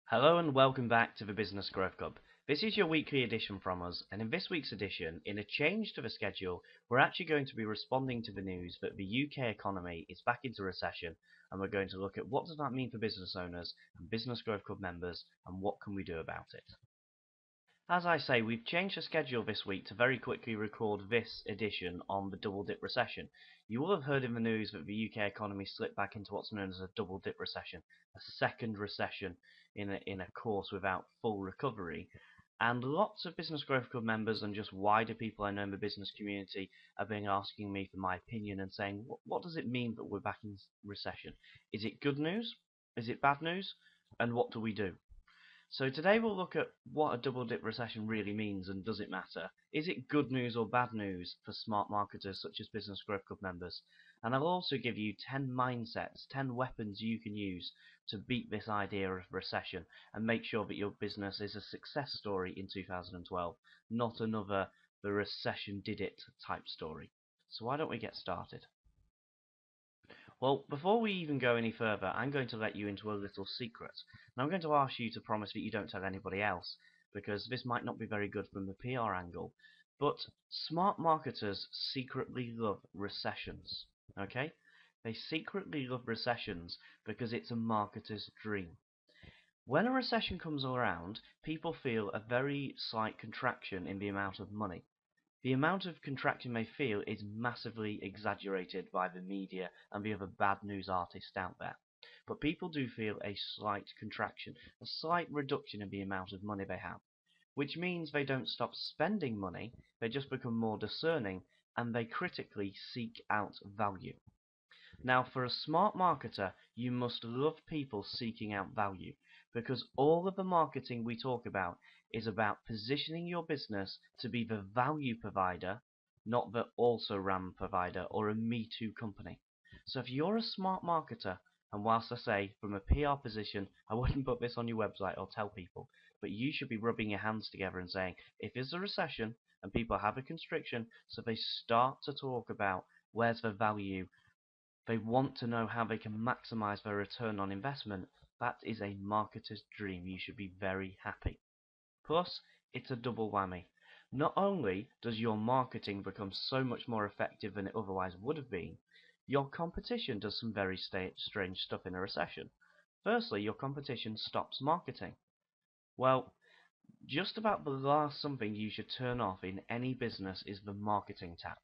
Hello and welcome back to the Business Growth Club. This is your weekly edition from us, and in this week's edition, in a change to the schedule, we're actually going to be responding to the news that the UK economy is back into recession, and we're going to look at what does that mean for business owners and Business Growth Club members, and what can we do about it. As I say, we've changed the schedule this week to very quickly record this edition on the double dip recession. You will have heard in the news that the UK economy slipped back into what's known as a double dip recession, a second recession in a course without full recovery. And lots of Business Growth Club members and just wider people I know in the business community have been asking me for my opinion and saying, what does it mean that we're back in recession? Is it good news? Is it bad news? And what do we do? So today we'll look at what a double dip recession really means and does it matter? Is it good news or bad news for smart marketers such as Business Growth Club members? And I'll also give you 10 mindsets, 10 weapons you can use to beat this idea of recession and make sure that your business is a success story in 2012, not another the recession did it type story. So why don't we get started? Well, before we even go any further, I'm going to let you into a little secret. And I'm going to ask you to promise that you don't tell anybody else, because this might not be very good from the PR angle. But smart marketers secretly love recessions. Okay? They secretly love recessions because it's a marketer's dream. When a recession comes around, people feel a very slight contraction in the amount of money. The amount of contraction they feel is massively exaggerated by the media and the other bad news artists out there. But people do feel a slight contraction, a slight reduction in the amount of money they have, which means they don't stop spending money, they just become more discerning and they critically seek out value. Now, for a smart marketer, you must love people seeking out value, because all of the marketing we talk about is about positioning your business to be the value provider, not the also-ran provider or a Me Too company. So if you're a smart marketer, and whilst I say from a PR position, I wouldn't put this on your website or tell people, but you should be rubbing your hands together and saying, if there's a recession and people have a constriction, so they start to talk about where's the value, they want to know how they can maximize their return on investment. That is a marketer's dream. You should be very happy. Plus, it's a double whammy. Not only does your marketing become so much more effective than it otherwise would have been, your competition does some very strange stuff in a recession. Firstly, your competition stops marketing. Well, just about the last something you should turn off in any business is the marketing tap.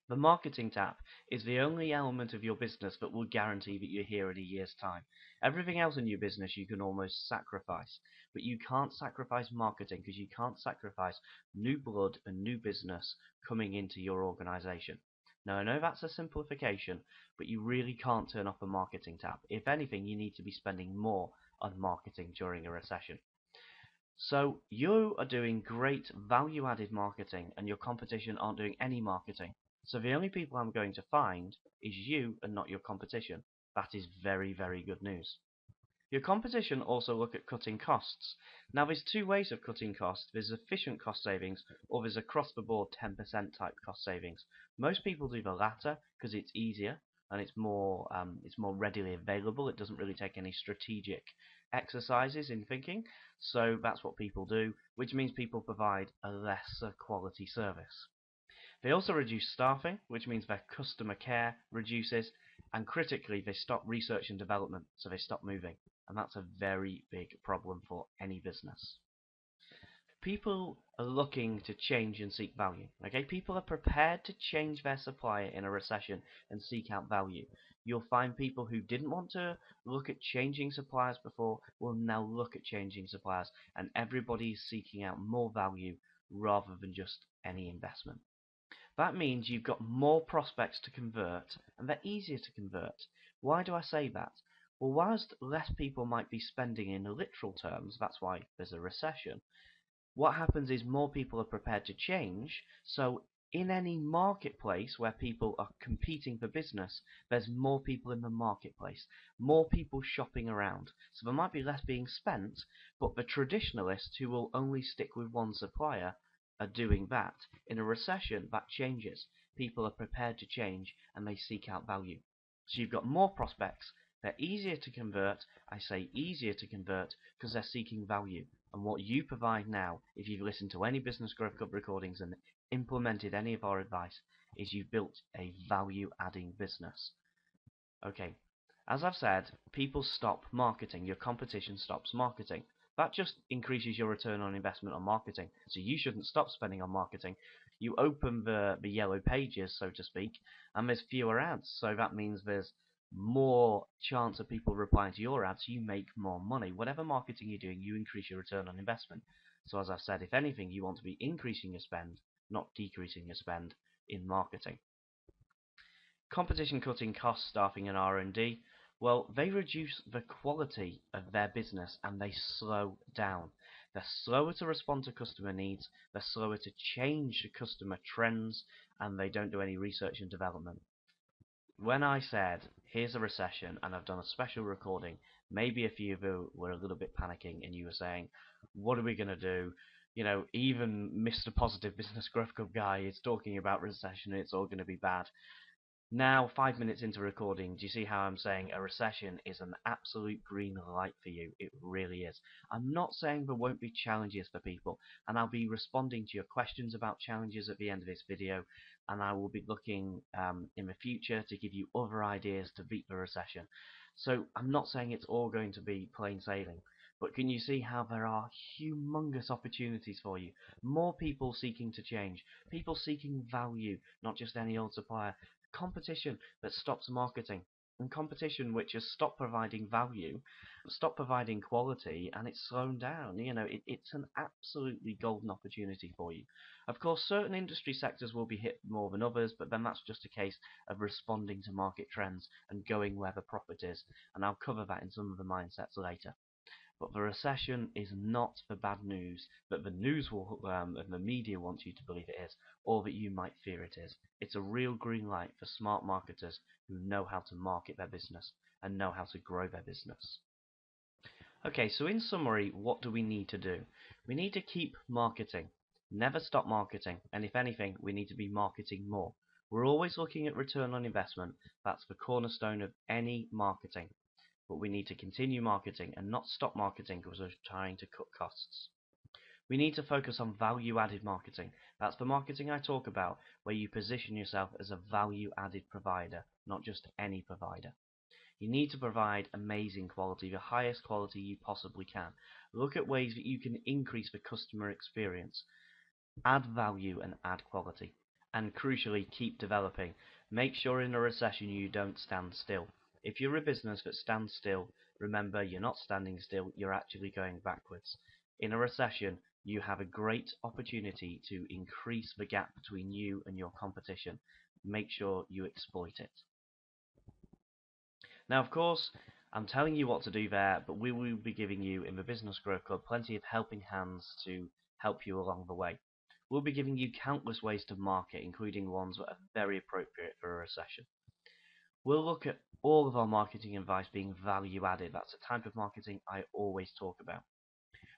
The marketing tap is the only element of your business that will guarantee that you're here in a year's time. Everything else in your business you can almost sacrifice, but you can't sacrifice marketing because you can't sacrifice new blood and new business coming into your organization. Now, I know that's a simplification, but you really can't turn off the marketing tap. If anything, you need to be spending more on marketing during a recession. So you are doing great value-added marketing and your competition aren't doing any marketing. So the only people I'm going to find is you and not your competition. That is very, very good news. Your competition also look at cutting costs. Now there's two ways of cutting costs. There's efficient cost savings or there's across the board 10% type cost savings. Most people do the latter because it's easier and it's more readily available. It doesn't really take any strategic exercises in thinking. So that's what people do, which means people provide a lesser quality service. They also reduce staffing, which means their customer care reduces, and critically, they stop research and development, so they stop moving. And that's a very big problem for any business. People are looking to change and seek value. Okay, people are prepared to change their supplier in a recession and seek out value. You'll find people who didn't want to look at changing suppliers before will now look at changing suppliers, and everybody is seeking out more value rather than just any investment. That means you've got more prospects to convert, and they're easier to convert. Why do I say that? Well, whilst less people might be spending in literal terms, that's why there's a recession, what happens is more people are prepared to change, so in any marketplace where people are competing for business, there's more people in the marketplace, more people shopping around. So there might be less being spent, but the traditionalists who will only stick with one supplier are doing that. In a recession, that changes. People are prepared to change and they seek out value. So you've got more prospects They're easier to convert. I say easier to convert because they're seeking value. And what you provide now, if you've listened to any Business Growth Club recordings and implemented any of our advice, is you've built a value-adding business. Okay, as I've said, people stop marketing. Your competition stops marketing. That just increases your return on investment on marketing. So you shouldn't stop spending on marketing. You open the yellow pages, so to speak, and there's fewer ads. So that means there's more chance of people replying to your ads. You make more money. Whatever marketing you're doing, you increase your return on investment. So as I've said, if anything, you want to be increasing your spend, not decreasing your spend in marketing. Competition cutting costs, staffing and R&D, well, they reduce the quality of their business and they slow down. They're slower to respond to customer needs, they're slower to change customer trends, and they don't do any research and development. When I said, here's a recession, and I've done a special recording, maybe a few of you were a little bit panicking and you were saying, what are we going to do? You know, even Mr. Positive Business Growth Club guy is talking about recession, it's all going to be bad. Now, 5 minutes into recording, do you see how I'm saying a recession is an absolute green light for you? It really is. I'm not saying there won't be challenges for people, and I'll be responding to your questions about challenges at the end of this video, and I will be looking in the future to give you other ideas to beat the recession. So I'm not saying it's all going to be plain sailing, but can you see how there are humongous opportunities for you? More people seeking to change, people seeking value, not just any old supplier. Competition that stops marketing, and competition which has stopped providing value, stopped providing quality, and it's slowed down. You know, it's an absolutely golden opportunity for you. Of course, certain industry sectors will be hit more than others, but then that's just a case of responding to market trends and going where the profit is, and I'll cover that in some of the mindsets later. But the recession is not the bad news that the news will and the media wants you to believe it is, or that you might fear it is. It's a real green light for smart marketers who know how to market their business and know how to grow their business. Okay, so in summary, what do we need to do? We need to keep marketing. Never stop marketing, and if anything, we need to be marketing more. We're always looking at return on investment. That's the cornerstone of any marketing. But we need to continue marketing and not stop marketing because we're trying to cut costs. We need to focus on value-added marketing. That's the marketing I talk about, where you position yourself as a value-added provider, not just any provider. You need to provide amazing quality, the highest quality you possibly can. Look at ways that you can increase the customer experience. Add value and add quality. And crucially, keep developing. Make sure in a recession you don't stand still. If you're a business that stands still, remember you're not standing still, you're actually going backwards. In a recession, you have a great opportunity to increase the gap between you and your competition. Make sure you exploit it. Now, of course, I'm telling you what to do there, but we will be giving you in the Business Growth Club plenty of helping hands to help you along the way. We'll be giving you countless ways to market, including ones that are very appropriate for a recession. We'll look at all of our marketing advice being value added. That's a type of marketing I always talk about.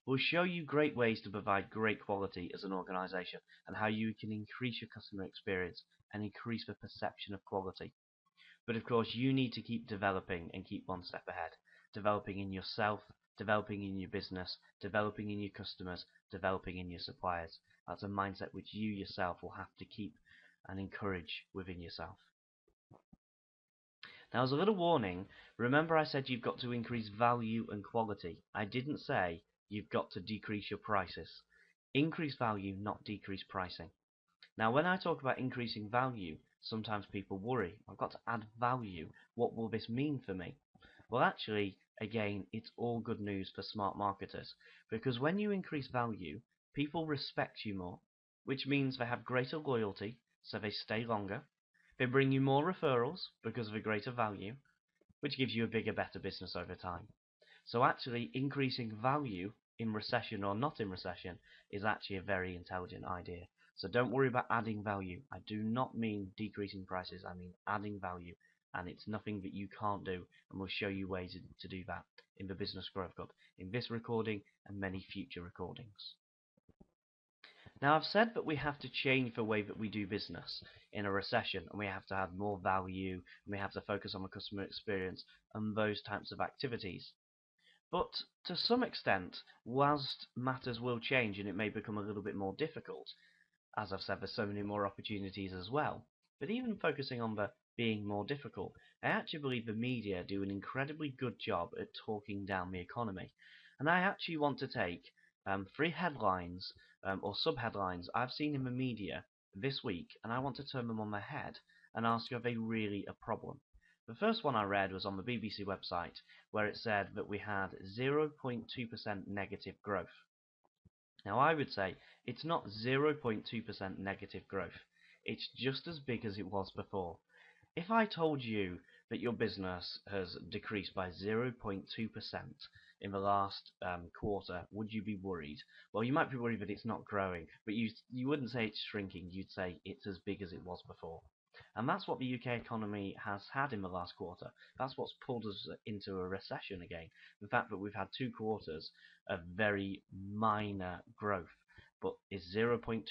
We'll show you great ways to provide great quality as an organization and how you can increase your customer experience and increase the perception of quality. But of course, you need to keep developing and keep one step ahead. Developing in yourself, developing in your business, developing in your customers, developing in your suppliers. That's a mindset which you yourself will have to keep and encourage within yourself. Now, as a little warning, remember I said you've got to increase value and quality. I didn't say you've got to decrease your prices. Increase value, not decrease pricing. Now, when I talk about increasing value, sometimes people worry. I've got to add value. What will this mean for me? Well, actually, again, it's all good news for smart marketers. Because when you increase value, people respect you more, which means they have greater loyalty, so they stay longer. They bring you more referrals because of a greater value, which gives you a bigger, better business over time. So actually, increasing value in recession or not in recession is actually a very intelligent idea. So don't worry about adding value. I do not mean decreasing prices, I mean adding value. And it's nothing that you can't do, and we'll show you ways to do that in the Business Growth Club, in this recording and many future recordings. Now, I've said that we have to change the way that we do business in a recession, and we have to have more value, and we have to focus on the customer experience and those types of activities. But to some extent, whilst matters will change and it may become a little bit more difficult, as I've said, there's so many more opportunities as well. But even focusing on the being more difficult, I actually believe the media do an incredibly good job at talking down the economy. And I actually want to take three headlines or sub-headlines I've seen in the media this week, and I want to turn them on their head and ask are they really a problem. The first one I read was on the BBC website, where it said that we had 0.2% negative growth. Now, I would say it's not 0.2% negative growth. It's just as big as it was before. If I told you that your business has decreased by 0.2% in the last quarter, would you be worried? Well, you might be worried that it's not growing, but you wouldn't say it's shrinking. You'd say it's as big as it was before. And that's what the UK economy has had in the last quarter. That's what's pulled us into a recession again. The fact that we've had 2 quarters of very minor growth. But is 0.2%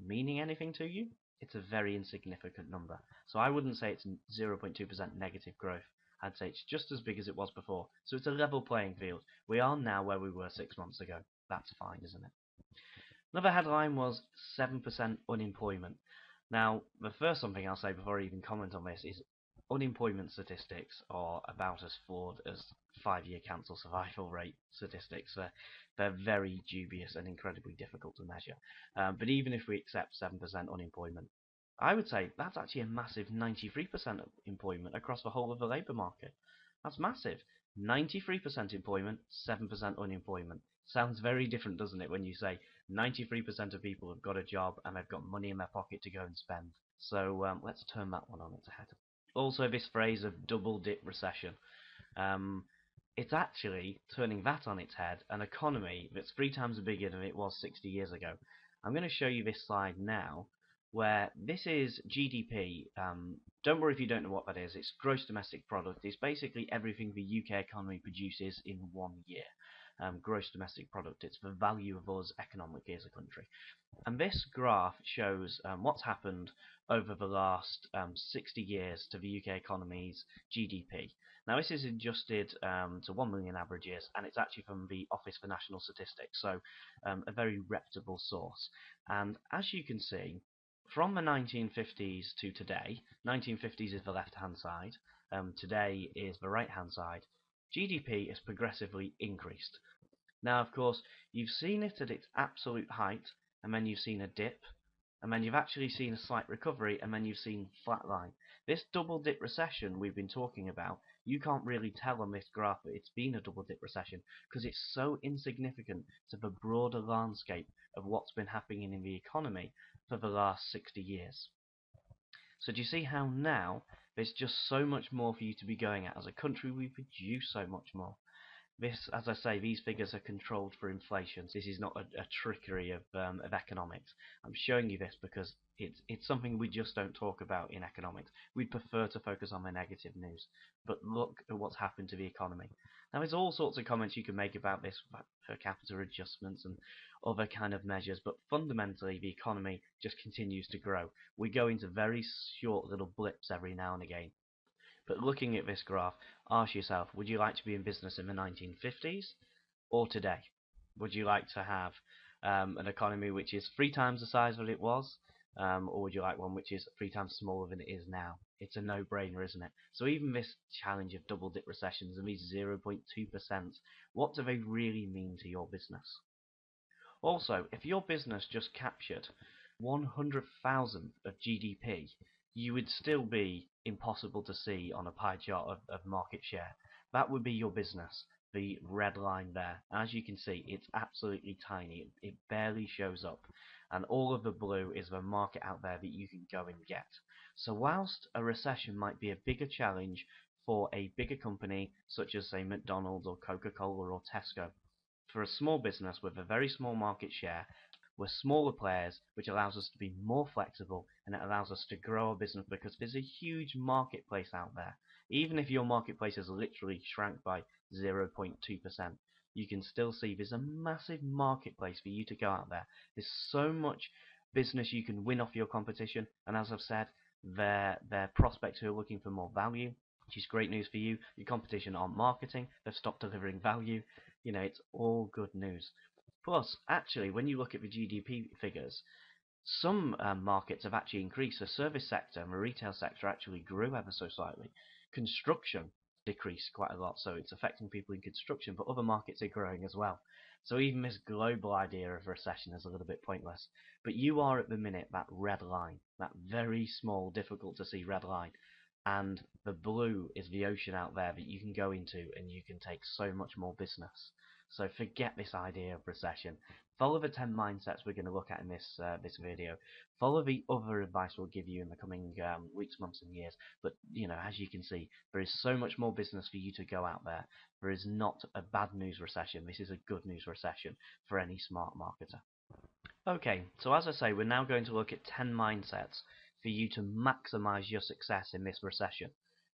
meaning anything to you? It's a very insignificant number. So I wouldn't say it's 0.2% negative growth. I'd say it's just as big as it was before. So it's a level playing field. We are now where we were 6 months ago. That's fine, isn't it? Another headline was 7% unemployment. Now, the first something I'll say before I even comment on this is unemployment statistics are about as flawed as 5-year cancel survival rate statistics. They're very dubious and incredibly difficult to measure. But even if we accept 7% unemployment, I would say that's actually a massive 93% employment across the whole of the labour market. That's massive. 93% employment, 7% unemployment. Sounds very different, doesn't it, when you say 93% of people have got a job and they've got money in their pocket to go and spend. So let's turn that one on its head. Also, this phrase of double dip recession. It's actually turning that on its head, an economy that's 3 times bigger than it was 60 years ago. I'm going to show you this slide now, where this is GDP. Don't worry if you don't know what that is. It's gross domestic product. It's basically everything the UK economy produces in 1 year. Gross domestic product. It's the value of us economically as a country. And this graph shows what's happened over the last 60 years to the UK economy's GDP. Now, this is adjusted to 1 million averages, and it's actually from the Office for National Statistics, so a very reputable source. And as you can see, from the 1950s to today, 1950s is the left-hand side, today is the right-hand side, GDP has progressively increased. Now, of course, you've seen it at its absolute height, and then you've seen a dip, and then you've actually seen a slight recovery, and then you've seen flatline. This double dip recession we've been talking about, you can't really tell on this graph that it's been a double dip recession because it's so insignificant to the broader landscape of what's been happening in the economy for the last 60 years. So do you see how now there's just so much more for you to be going at? As a country, we produce so much more. This, as I say, these figures are controlled for inflation. This is not a trickery of economics. I'm showing you this because it's something we just don't talk about in economics. We'd prefer to focus on the negative news. But look at what's happened to the economy. Now, there's all sorts of comments you can make about this, per capita adjustments and other kind of measures, but fundamentally the economy just continues to grow. We go into very short little blips every now and again. But looking at this graph, ask yourself, would you like to be in business in the 1950s or today? Would you like to have an economy which is 3 times the size that it was, or would you like one which is 3 times smaller than it is now? It's a no-brainer, isn't it? So even this challenge of double-dip recessions and these 0.2%, what do they really mean to your business? Also, if your business just captured 100,000th of GDP, you would still be impossible to see on a pie chart of market share. That would be your business, the red line there. As you can see, it's absolutely tiny. It barely shows up. And all of the blue is the market out there that you can go and get. So whilst a recession might be a bigger challenge for a bigger company, such as, say, McDonald's or Coca-Cola or Tesco, for a small business with a very small market share, we're smaller players, which allows us to be more flexible, and it allows us to grow our business because there's a huge marketplace out there. Even if your marketplace has literally shrank by 0.2%, you can still see there's a massive marketplace for you to go out there. There's so much business you can win off your competition, and as I've said, they're prospects who are looking for more value, which is great news for you. Your competition aren't marketing, they've stopped delivering value. It's all good news. Plus, actually, when you look at the GDP figures, some markets have actually increased. The service sector and the retail sector actually grew ever so slightly. Construction decreased quite a lot, so it's affecting people in construction, but other markets are growing as well. So even this global idea of recession is a little bit pointless. But you are at the minute that red line, that very small, difficult to see red line. And the blue is the ocean out there that you can go into and you can take so much more business. So forget this idea of recession. Follow the 10 mindsets we're going to look at in this video. Follow the other advice we'll give you in the coming weeks, months, and years. But as you can see, there is so much more business for you to go out there. There is not a bad news recession. This is a good news recession for any smart marketer. Okay, so as I say, we're now going to look at 10 mindsets for you to maximize your success in this recession.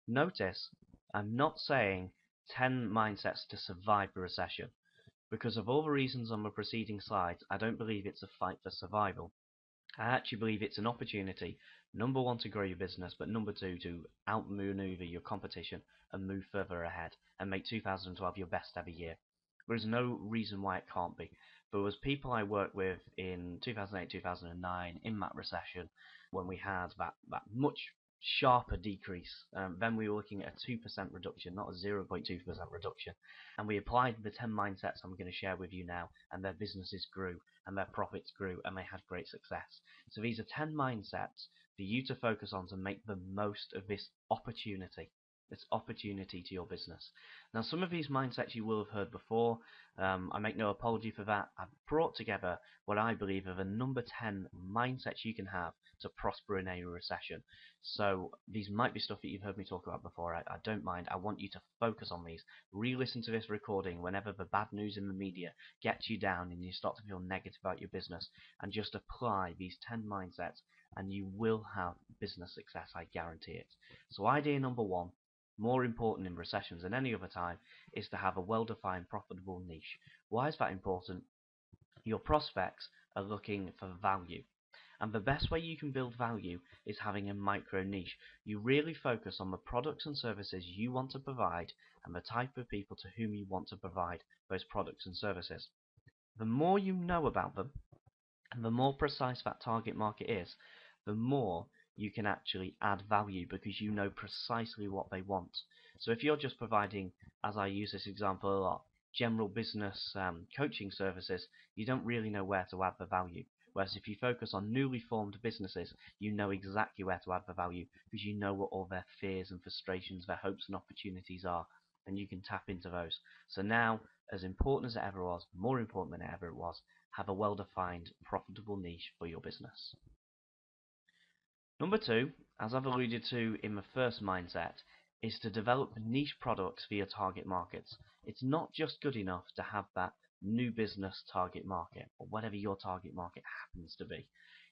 Notice, I'm not saying 10 mindsets to survive the recession. Because of all the reasons on the preceding slides, I don't believe it's a fight for survival. I actually believe it's an opportunity, number one, to grow your business, but number two, to outmaneuver your competition and move further ahead and make 2012 your best ever year. There's no reason why it can't be. There was people I worked with in 2008, 2009, in that recession, when we had that much sharper decrease. Then we were looking at a 2% reduction, not a 0.2% reduction. And we applied the 10 mindsets I'm going to share with you now, and their businesses grew, and their profits grew, and they had great success. So these are 10 mindsets for you to focus on to make the most of this opportunity to your business. Now, some of these mindsets you will have heard before. I make no apology for that. I've brought together what I believe are the number 10 mindsets you can have to prosper in a recession. So these might be stuff that you've heard me talk about before. I don't mind. I want you to focus on these. Re-listen to this recording whenever the bad news in the media gets you down and you start to feel negative about your business, and just apply these 10 mindsets and you will have business success, I guarantee it. So idea number one, more important in recessions than any other time, is to have a well-defined profitable niche. Why is that important? Your prospects are looking for value. And the best way you can build value is having a micro niche. You really focus on the products and services you want to provide and the type of people to whom you want to provide those products and services. The more you know about them, and the more precise that target market is, the more you can actually add value because you know precisely what they want. So if you're just providing, as I use this example a lot, general business coaching services, you don't really know where to add the value. Whereas if you focus on newly formed businesses, you know exactly where to add the value because you know what all their fears and frustrations, their hopes and opportunities are, and you can tap into those. So now, as important as it ever was, more important than ever it was, have a well-defined, profitable niche for your business. Number two, as I've alluded to in the first mindset, is to develop niche products for your target markets. It's not just good enough to have that new business target market, or whatever your target market happens to be.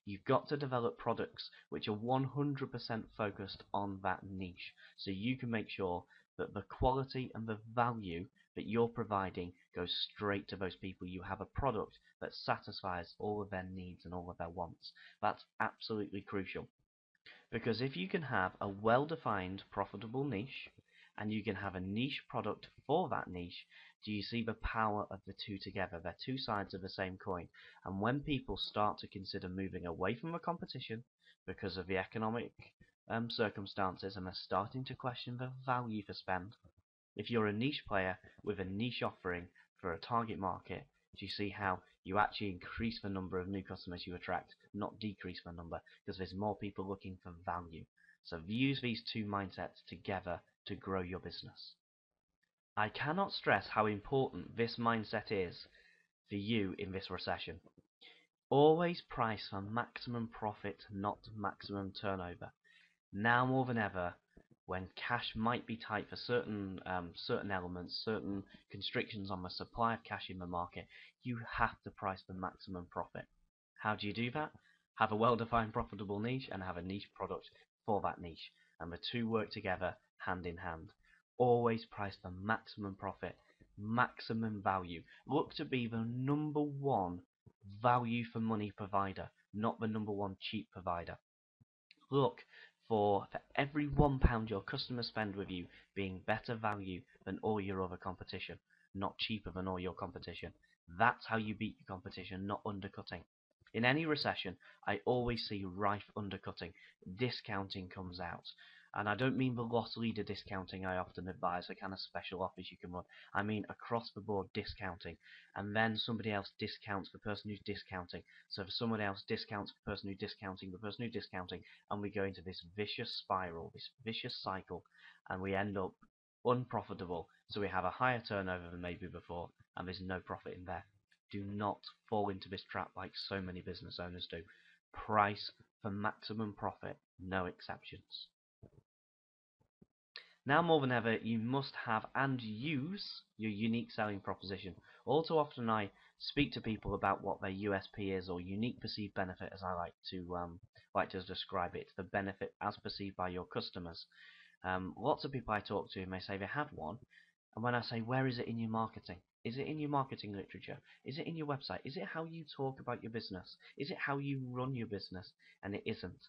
You've got to develop products which are 100% focused on that niche, so you can make sure that the quality and the value that you're providing goes straight to those people. You have a product that satisfies all of their needs and all of their wants. That's absolutely crucial. Because if you can have a well-defined, profitable niche, and you can have a niche product for that niche, do you see the power of the two together? They're two sides of the same coin. And when people start to consider moving away from the competition because of the economic circumstances, and they're starting to question the value for spend, if you're a niche player with a niche offering for a target market, do you see how you actually increase the number of new customers you attract, not decrease the number, because there's more people looking for value. So use these two mindsets together to grow your business. I cannot stress how important this mindset is for you in this recession. Always price for maximum profit, not maximum turnover. Now more than ever, when cash might be tight for certain elements, certain constrictions on the supply of cash in the market, you have to price the maximum profit. How do you do that? Have a well-defined profitable niche and have a niche product for that niche, and the two work together hand in hand. Always price for maximum profit, maximum value. Look to be the number one value for money provider, not the number one cheap provider. Look for every £1 your customers spend with you being better value than all your other competition, not cheaper than all your competition. That's how you beat your competition, not undercutting. In any recession, I always see rife undercutting. Discounting comes out. And I don't mean the loss leader discounting I often advise, the kind of special offers you can run. I mean across the board discounting. And then somebody else discounts the person who's discounting. So if someone else discounts the person who's discounting, the person who's discounting, and we go into this vicious spiral, this vicious cycle, and we end up unprofitable. So we have a higher turnover than maybe before, and there's no profit in there. Do not fall into this trap like so many business owners do. Price for maximum profit, no exceptions. Now more than ever, you must have and use your unique selling proposition. All too often I speak to people about what their USP is, or unique perceived benefit, as I like to describe it, the benefit as perceived by your customers. Lots of people I talk to may say they have one, and when I say, where is it in your marketing? Is it in your marketing literature? Is it in your website? Is it how you talk about your business? Is it how you run your business? And it isn't.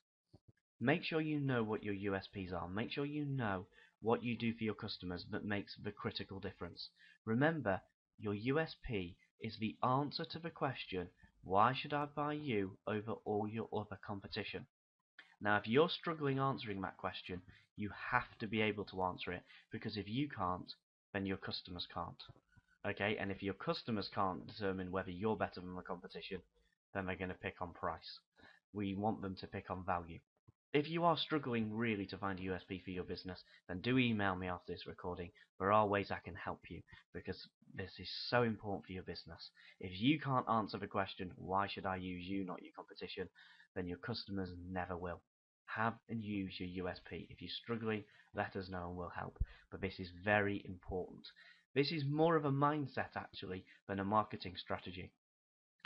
Make sure you know what your USPs are. Make sure you know what you do for your customers that makes the critical difference. Remember, your USP is the answer to the question, why should I buy you over all your other competition? Now, if you're struggling answering that question, you have to be able to answer it, because if you can't, then your customers can't. Okay, and if your customers can't determine whether you're better than the competition, then they're going to pick on price. We want them to pick on value. If you are struggling really to find a USP for your business, then do email me after this recording. There are ways I can help you, because this is so important for your business. If you can't answer the question, why should I use you, not your competition, then your customers never will. Have and use your USP. If you're struggling, let us know and we'll help. But this is very important. This is more of a mindset, actually, than a marketing strategy.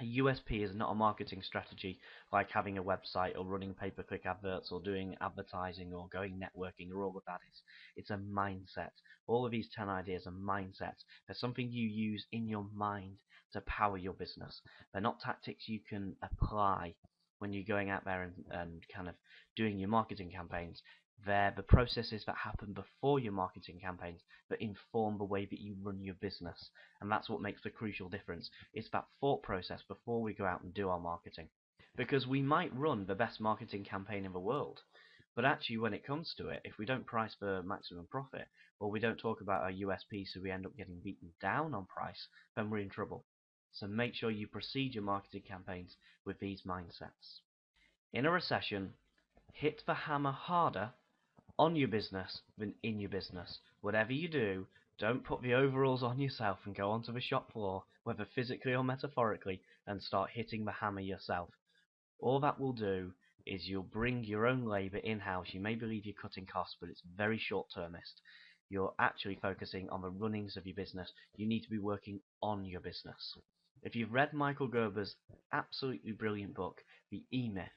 A USP is not a marketing strategy like having a website or running pay-per-click adverts or doing advertising or going networking or all of that is. It's a mindset. All of these 10 ideas are mindsets. They're something you use in your mind to power your business. They're not tactics you can apply when you're going out there and kind of doing your marketing campaigns. They're the processes that happen before your marketing campaigns that inform the way that you run your business. And that's what makes the crucial difference. It's that thought process before we go out and do our marketing. Because we might run the best marketing campaign in the world, but actually when it comes to it, if we don't price for maximum profit, or we don't talk about our USP so we end up getting beaten down on price, then we're in trouble. So make sure you proceed your marketing campaigns with these mindsets. In a recession, hit the hammer harder on your business than in your business. Whatever you do, don't put the overalls on yourself and go onto the shop floor, whether physically or metaphorically, and start hitting the hammer yourself. All that will do is you'll bring your own labour in-house. You may believe you're cutting costs, but it's very short-termist. You're actually focusing on the runnings of your business. You need to be working on your business. If you've read Michael Gerber's absolutely brilliant book, The E-Myth,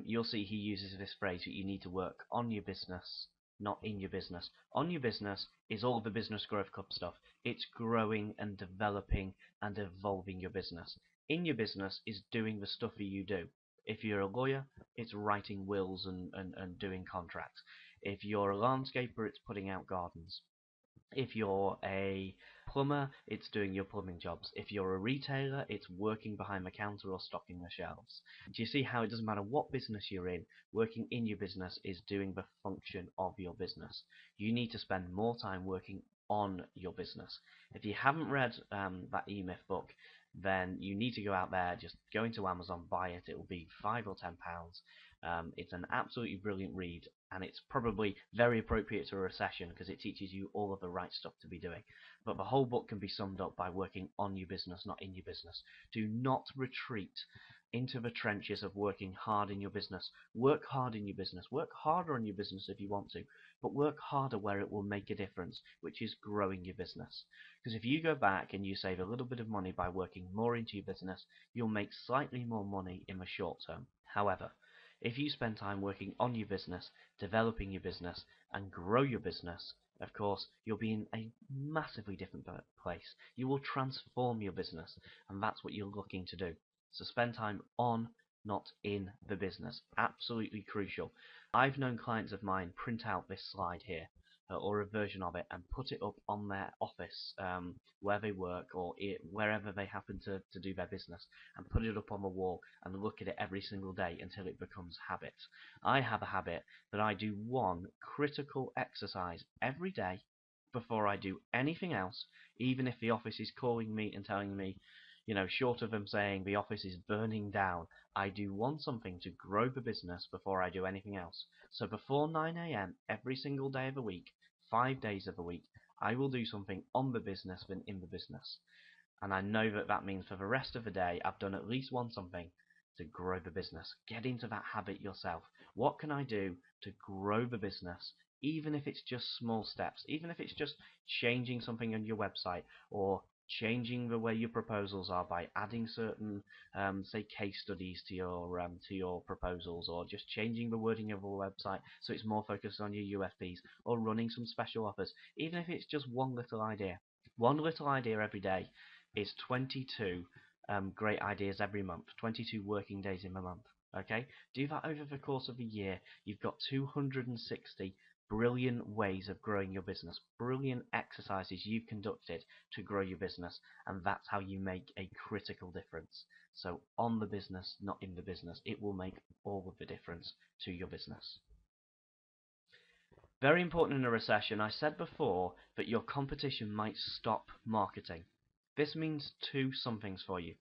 you'll see he uses this phrase that you need to work on your business, not in your business. On your business is all the Business Growth Club stuff. It's growing and developing and evolving your business. In your business is doing the stuff that you do. If you're a lawyer, it's writing wills and doing contracts. If you're a landscaper, it's putting out gardens. If you're a plumber, it's doing your plumbing jobs. If you're a retailer, it's working behind the counter or stocking the shelves. Do you see how it doesn't matter what business you're in, working in your business is doing the function of your business. You need to spend more time working on your business. If you haven't read that E-Myth book, then you need to go out there, just go into Amazon, buy it. It will be £5 or £10. It's an absolutely brilliant read, and it's probably very appropriate to a recession because it teaches you all of the right stuff to be doing. But the whole book can be summed up by working on your business, not in your business. Do not retreat into the trenches of working hard in your business. Work hard in your business. Work harder on your business if you want to, but work harder where it will make a difference, which is growing your business. Because if you go back and you save a little bit of money by working more into your business, you'll make slightly more money in the short term. However, if you spend time working on your business, developing your business, and grow your business, of course, you'll be in a massively different place. You will transform your business, and that's what you're looking to do. So spend time on, not in the business. Absolutely crucial. I've known clients of mine print out this slide here, or a version of it, and put it up on their office, where they work, or wherever they happen to do their business, and put it up on the wall and look at it every single day until it becomes habit. I have a habit that I do one critical exercise every day before I do anything else, even if the office is calling me and telling me, short of them saying the office is burning down, I do want something to grow the business before I do anything else. So before 9 a.m. every single day of the week, 5 days of the week, I will do something on the business than in the business. And I know that that means for the rest of the day, I've done at least one something to grow the business. Get into that habit yourself. What can I do to grow the business, even if it's just small steps, even if it's just changing something on your website, or changing the way your proposals are by adding certain, say, case studies to your proposals, or just changing the wording of a website so it's more focused on your USPs, or running some special offers, even if it's just one little idea. One little idea every day is 22 great ideas every month, 22 working days in a month. Okay, do that over the course of a year. You've got 260 brilliant ways of growing your business, brilliant exercises you've conducted to grow your business, and that's how you make a critical difference. So on the business, not in the business. It will make all of the difference to your business. Very important in a recession, I said before that your competition might stop marketing. This means two somethings for you.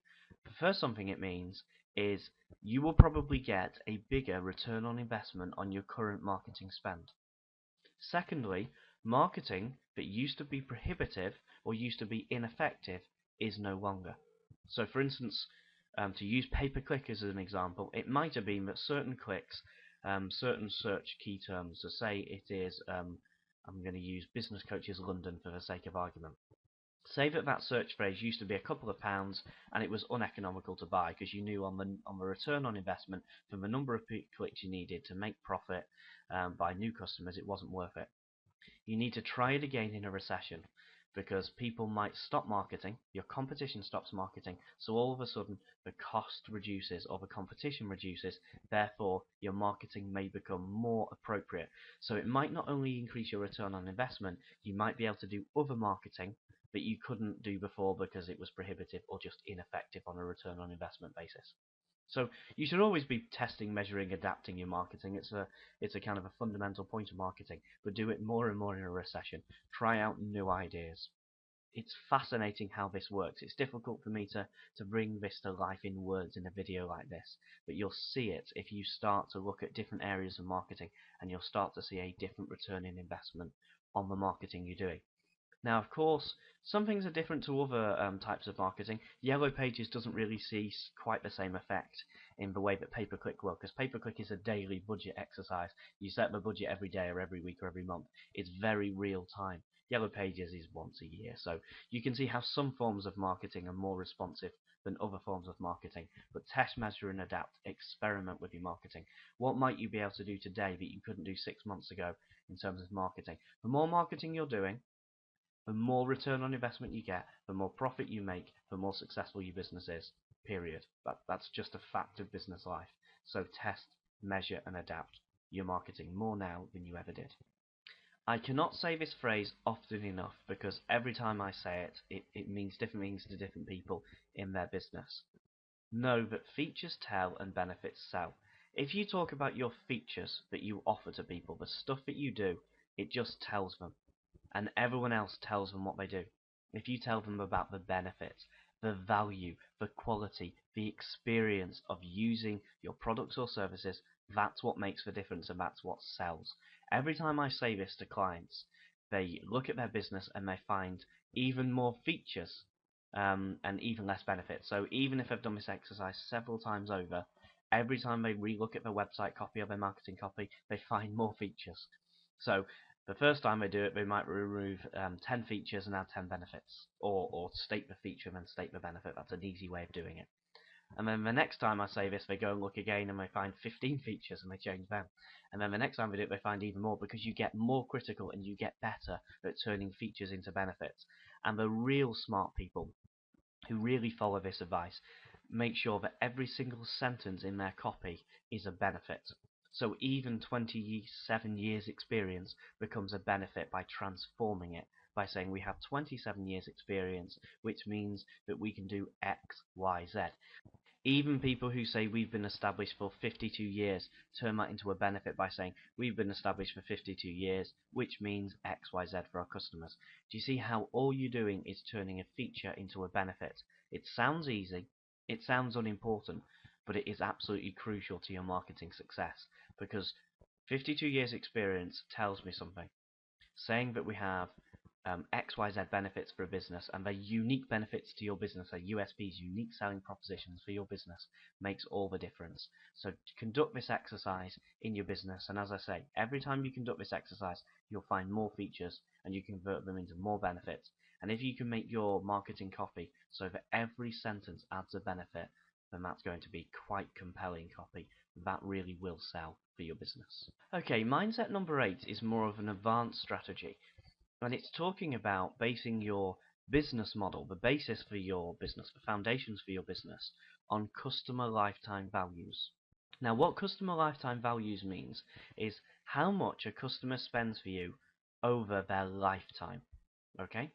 The first something it means is you will probably get a bigger return on investment on your current marketing spend. Secondly, marketing that used to be prohibitive or used to be ineffective is no longer. So for instance, to use pay-per-click as an example, it might have been that certain clicks, certain search key terms, so say it is, I'm going to use Business Coaches London for the sake of argument. Say that search phrase used to be a couple of pounds and it was uneconomical to buy because you knew on the return on investment from the number of clicks you needed to make profit by new customers, it wasn't worth it. You need to try it again in a recession because people might stop marketing, your competition stops marketing, so all of a sudden the cost reduces or the competition reduces, therefore your marketing may become more appropriate. So it might not only increase your return on investment, you might be able to do other marketing that you couldn't do before because it was prohibitive or just ineffective on a return on investment basis. So you should always be testing, measuring, adapting your marketing. It's a kind of a fundamental point of marketing, but do it more and more in a recession. Try out new ideas. It's fascinating how this works. It's difficult for me to bring this to life in words in a video like this, but you'll see it if you start to look at different areas of marketing, and you'll start to see a different return in investment on the marketing you're doing. Now, of course, some things are different to other types of marketing. Yellow Pages doesn't really see quite the same effect in the way that pay-per-click will, because pay-per-click is a daily budget exercise. You set the budget every day or every week or every month. It's very real time. Yellow Pages is once a year, so you can see how some forms of marketing are more responsive than other forms of marketing. But test, measure, and adapt. Experiment with your marketing. What might you be able to do today that you couldn't do 6 months ago in terms of marketing? The more marketing you're doing, the more return on investment you get, the more profit you make, the more successful your business is. Period. That's just a fact of business life. So test, measure, and adapt your marketing more now than you ever did. I cannot say this phrase often enough because every time I say it means different things to different people in their business. Know that features tell and benefits sell. If you talk about your features that you offer to people, the stuff that you do, it just tells them, and everyone else tells them what they do. If you tell them about the benefits, the value, the quality, the experience of using your products or services, that's what makes the difference and that's what sells. Every time I say this to clients, they look at their business and they find even more features and even less benefits. So even if they've done this exercise several times over, every time they re-look at their website copy or their marketing copy, they find more features. So the first time they do it, they might remove 10 features and add 10 benefits, or state the feature and then state the benefit. That's an easy way of doing it. And then the next time I say this, they go and look again and they find 15 features and they change them. And then the next time they do it, they find even more, because you get more critical and you get better at turning features into benefits. And the real smart people who really follow this advice make sure that every single sentence in their copy is a benefit. So even 27 years experience becomes a benefit by transforming it, by saying we have 27 years experience, which means that we can do X, Y, Z. Even people who say we've been established for 52 years turn that into a benefit by saying we've been established for 52 years, which means X, Y, Z for our customers. Do you see how all you're doing is turning a feature into a benefit? It sounds easy, it sounds unimportant, but it is absolutely crucial to your marketing success, because 52 years experience tells me something. Saying that we have XYZ benefits for a business, and they're unique benefits to your business, they're USPs, unique selling propositions for your business, makes all the difference. So conduct this exercise in your business, and as I say, every time you conduct this exercise, you'll find more features and you convert them into more benefits. And if you can make your marketing copy so that every sentence adds a benefit, then that's going to be quite compelling copy. That really will sell for your business. Okay, mindset number 8 is more of an advanced strategy. And it's talking about basing your business model, the basis for your business, the foundations for your business, on customer lifetime values. Now, what customer lifetime values means is how much a customer spends for you over their lifetime. Okay?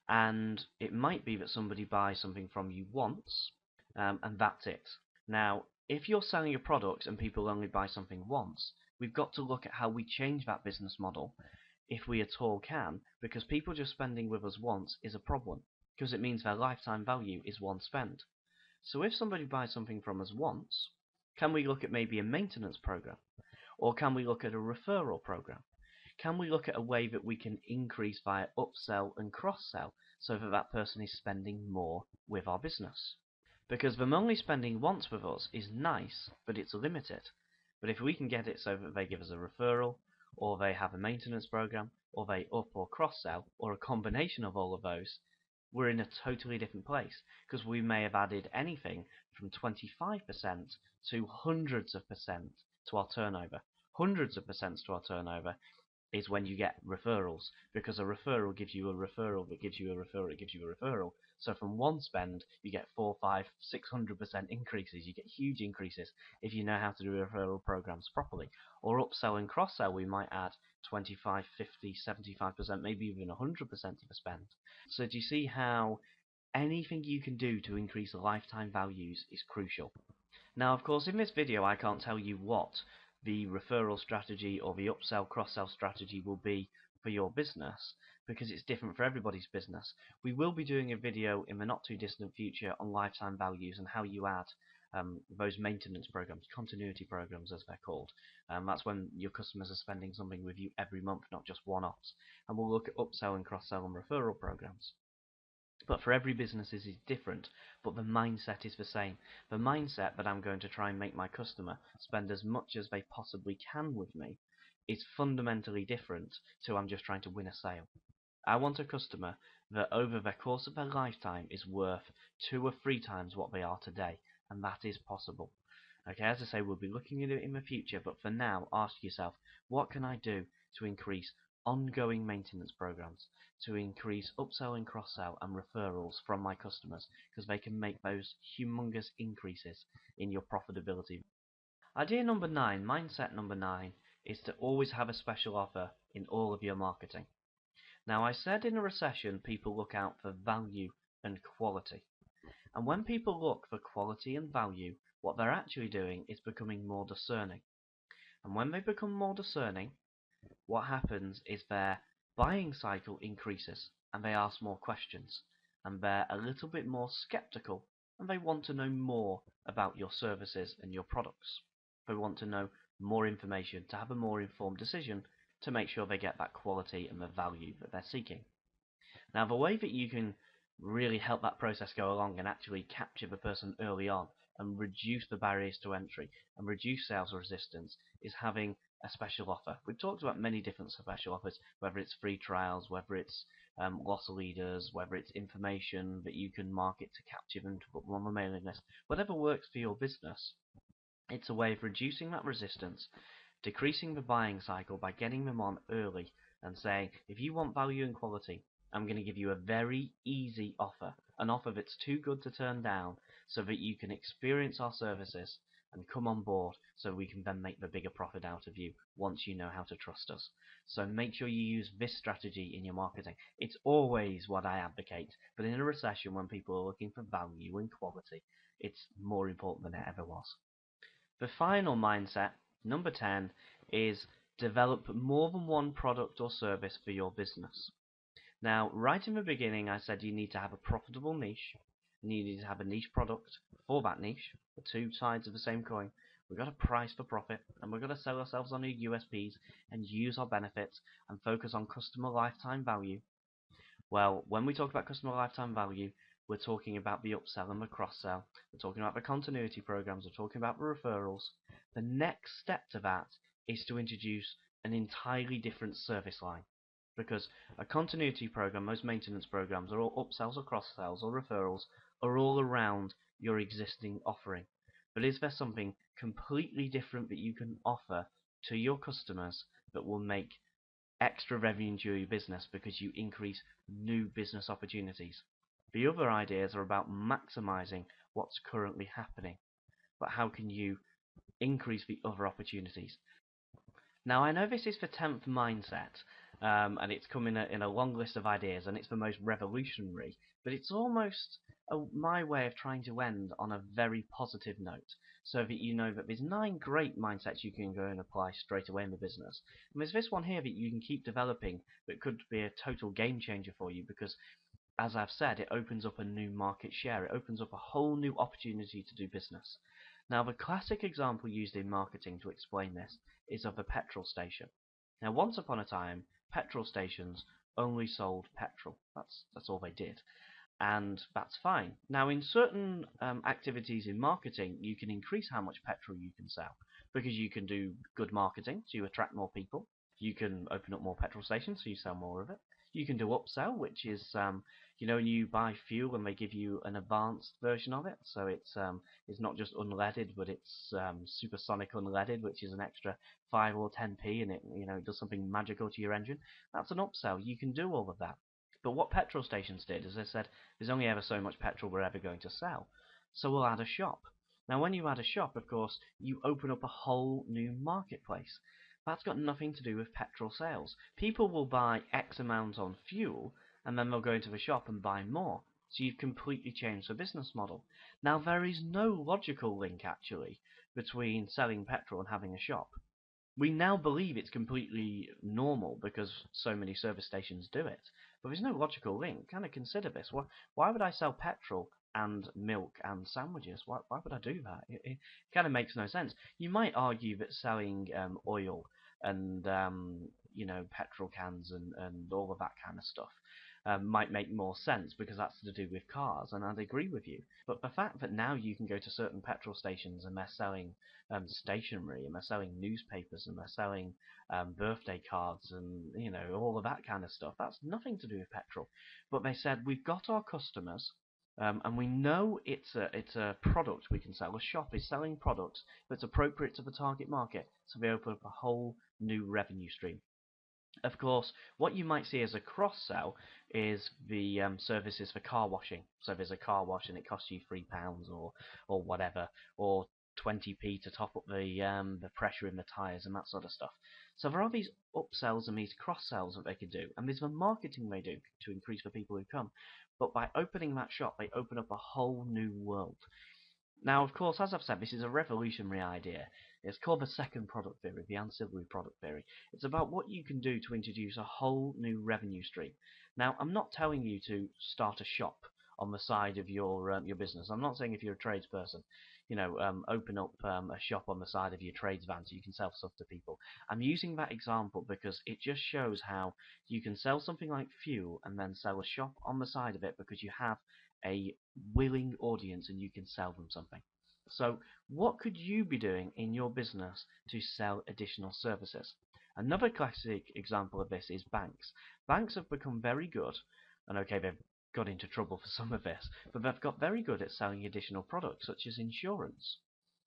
And it might be that somebody buys something from you once, and that's it. Now, if you're selling a product and people only buy something once, we've got to look at how we change that business model, if we at all can, because people just spending with us once is a problem, because it means their lifetime value is one spend. So if somebody buys something from us once, can we look at maybe a maintenance program? Or can we look at a referral program? Can we look at a way that we can increase via upsell and cross-sell so that that person is spending more with our business? Because them only spending once with us is nice, but it's limited. But if we can get it so that they give us a referral, or they have a maintenance program, or they up or cross-sell, or a combination of all of those, we're in a totally different place, because we may have added anything from 25% to hundreds of percent to our turnover. Hundreds of percent to our turnover is when you get referrals, because a referral gives you a referral that gives you a referral that gives you a referral. So from one spend, you get 4, 5, 600% increases. You get huge increases if you know how to do referral programs properly. Or upsell and cross-sell, we might add 25, 50, 75%, maybe even 100% of the spend. So do you see how anything you can do to increase the lifetime values is crucial? Now, of course, in this video, I can't tell you what the referral strategy or the upsell cross-sell strategy will be for your business, because it's different for everybody's business. We will be doing a video in the not too distant future on lifetime values and how you add those maintenance programs, continuity programs as they're called. That's when your customers are spending something with you every month, not just one-offs. And we'll look at upsell and cross-sell and referral programs. But for every business it is different, but the mindset is the same. The mindset that I'm going to try and make my customer spend as much as they possibly can with me is fundamentally different to I'm just trying to win a sale. I want a customer that over the course of their lifetime is worth 2 or 3 times what they are today, and that is possible. Okay, as I say, we'll be looking at it in the future, but for now, ask yourself, what can I do to increase ongoing maintenance programs, to increase upsell and cross-sell and referrals from my customers, because they can make those humongous increases in your profitability. Idea number 9, mindset number 9, is to always have a special offer in all of your marketing. Now, I said in a recession, people look out for value and quality. And when people look for quality and value, what they're actually doing is becoming more discerning. And when they become more discerning, what happens is their buying cycle increases and they ask more questions and they're a little bit more skeptical and they want to know more about your services and your products. They want to know more information to have a more informed decision to make sure they get that quality and the value that they're seeking. Now, the way that you can really help that process go along and actually capture the person early on and reduce the barriers to entry and reduce sales resistance is having a special offer. We've talked about many different special offers, whether it's free trials, whether it's loss leaders, whether it's information that you can market to capture them to put them on the mailing list. Whatever works for your business, it's a way of reducing that resistance, decreasing the buying cycle by getting them on early and saying, if you want value and quality, I'm going to give you a very easy offer, an offer that's too good to turn down, so that you can experience our services and come on board, so we can then make the bigger profit out of you once you know how to trust us. So make sure you use this strategy in your marketing. It's always what I advocate, but in a recession when people are looking for value and quality, it's more important than it ever was. The final mindset, number 10, is develop more than one product or service for your business. Now, right in the beginning, I said you need to have a profitable niche, and you need to have a niche product for that niche, the two sides of the same coin. We've got to price for profit, and we've got to sell ourselves on our USPs and use our benefits and focus on customer lifetime value. Well, when we talk about customer lifetime value, we're talking about the upsell and the cross-sell. We're talking about the continuity programs. We're talking about the referrals. The next step to that is to introduce an entirely different service line. Because a continuity program, most maintenance programs, are all upsells or cross-sells or referrals, are all around your existing offering. But is there something completely different that you can offer to your customers that will make extra revenue into your business because you increase new business opportunities? The other ideas are about maximizing what's currently happening, but how can you increase the other opportunities? Now, I know this is the 10th mindset, and it's come in a long list of ideas, and it's the most revolutionary, but it's almost my way of trying to end on a very positive note, so that you know that there's 9 great mindsets you can go and apply straight away in the business. And there's this one here that you can keep developing that could be a total game changer for you, because as I've said, it opens up a new market share. It opens up a whole new opportunity to do business. Now, the classic example used in marketing to explain this is of a petrol station. Now, once upon a time, petrol stations only sold petrol. That's all they did. And that's fine. Now, in certain activities in marketing, you can increase how much petrol you can sell, because you can do good marketing, so you attract more people. You can open up more petrol stations, so you sell more of it. You can do upsell, which is, when you buy fuel and they give you an advanced version of it, so it's not just unleaded, but it's supersonic unleaded, which is an extra 5 or 10p, and it does something magical to your engine. That's an upsell. You can do all of that. But what petrol stations did is they said, there's only ever so much petrol we're ever going to sell, so we'll add a shop. Now, when you add a shop, of course, you open up a whole new marketplace. That's got nothing to do with petrol sales. People will buy X amount on fuel, and then they'll go into the shop and buy more. So you've completely changed the business model. Now, there is no logical link, actually, between selling petrol and having a shop. We now believe it's completely normal because so many service stations do it. But there's no logical link. Kind of consider this. Why would I sell petrol and milk and sandwiches? Why would I do that? It kind of makes no sense. You might argue that selling oil and petrol cans and all of that kind of stuff might make more sense because that's to do with cars, and I'd agree with you. But the fact that now you can go to certain petrol stations and they're selling stationery, and they're selling newspapers, and they're selling birthday cards, and all of that kind of stuff, that's nothing to do with petrol. But they said, we've got our customers, and we know it's a product we can sell. A shop is selling products that's appropriate to the target market, so they open up a whole new revenue stream. Of course, what you might see as a cross-sell is the services for car washing. So there's a car wash and it costs you £3 or whatever, or 20p to top up the pressure in the tyres and that sort of stuff. So there are these upsells and these cross-sells that they can do, and there's the marketing they do to increase the people who come. But by opening that shop, they open up a whole new world. Now, of course, as I've said, this is a revolutionary idea. It's called the second product theory, the ancillary product theory. It's about what you can do to introduce a whole new revenue stream. Now, I'm not telling you to start a shop on the side of your business. I'm not saying if you're a tradesperson, open up a shop on the side of your trades van so you can sell stuff to people. I'm using that example because it just shows how you can sell something like fuel and then sell a shop on the side of it because you have a willing audience and you can sell them something. So what could you be doing in your business to sell additional services? Another classic example of this is banks. Banks have become very good, and okay, they've got into trouble for some of this, but they've got very good at selling additional products such as insurance.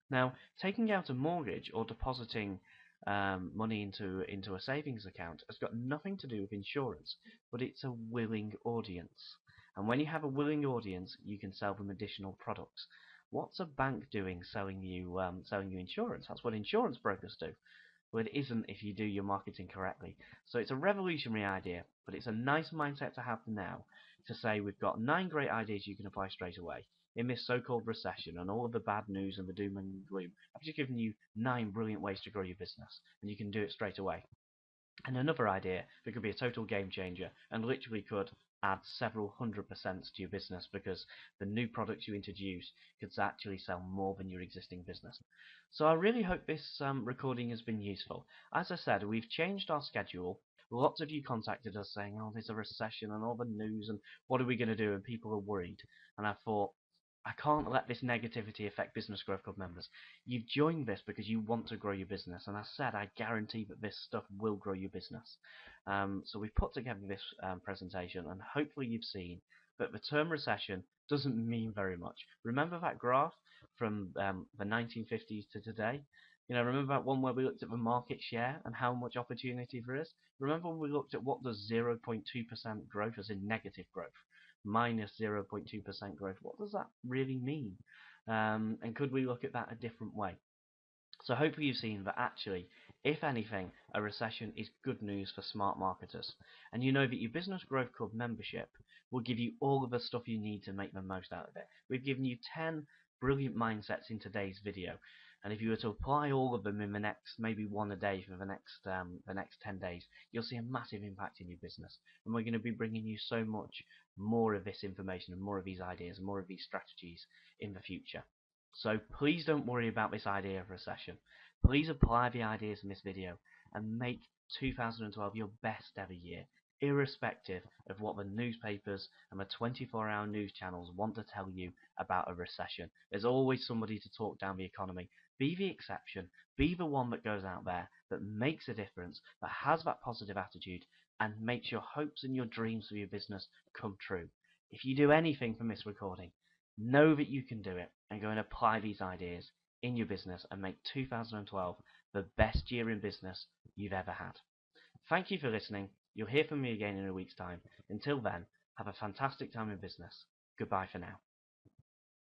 Now, taking out a mortgage or depositing money into a savings account has got nothing to do with insurance, but it's a willing audience. And when you have a willing audience, you can sell them additional products. What's a bank doing selling you insurance? That's what insurance brokers do. Well, it isn't if you do your marketing correctly. So it's a revolutionary idea, but it's a nice mindset to have now to say we've got 9 great ideas you can apply straight away. In this so-called recession and all of the bad news and the doom and gloom, I've just given you 9 brilliant ways to grow your business, and you can do it straight away. And another idea that could be a total game changer and literally could add several 100% to your business because the new products you introduce could actually sell more than your existing business. So I really hope this recording has been useful. As I said, we've changed our schedule. Lots of you contacted us saying, oh, there's a recession and all the news and what are we going to do, and people are worried. And I thought, I can't let this negativity affect Business Growth Club members. You've joined this because you want to grow your business, and I said I guarantee that this stuff will grow your business. So we've put together this presentation, and hopefully you've seen that the term recession doesn't mean very much. Remember that graph from the 1950s to today? You know, remember that one where we looked at the market share and how much opportunity there is? Remember when we looked at what does 0.2% growth, as in negative growth, minus 0.2% growth? What does that really mean? And could we look at that a different way? So hopefully you've seen that actually, if anything, a recession is good news for smart marketers. And you know that your Business Growth Club membership will give you all of the stuff you need to make the most out of it. We've given you 10 brilliant mindsets in today's video. And if you were to apply all of them in the next, maybe one a day for the next 10 days, you'll see a massive impact in your business. And we're going to be bringing you so much more of this information and more of these ideas and more of these strategies in the future. So please don't worry about this idea of recession. Please apply the ideas in this video and make 2012 your best ever year, irrespective of what the newspapers and the 24-hour news channels want to tell you about a recession. There's always somebody to talk down the economy. Be the exception. Be the one that goes out there, that makes a difference, that has that positive attitude, and makes your hopes and your dreams for your business come true. If you do anything from this recording, know that you can do it and go and apply these ideas in your business and make 2012 the best year in business you've ever had. Thank you for listening. You'll hear from me again in a week's time. Until then, have a fantastic time in business. Goodbye for now.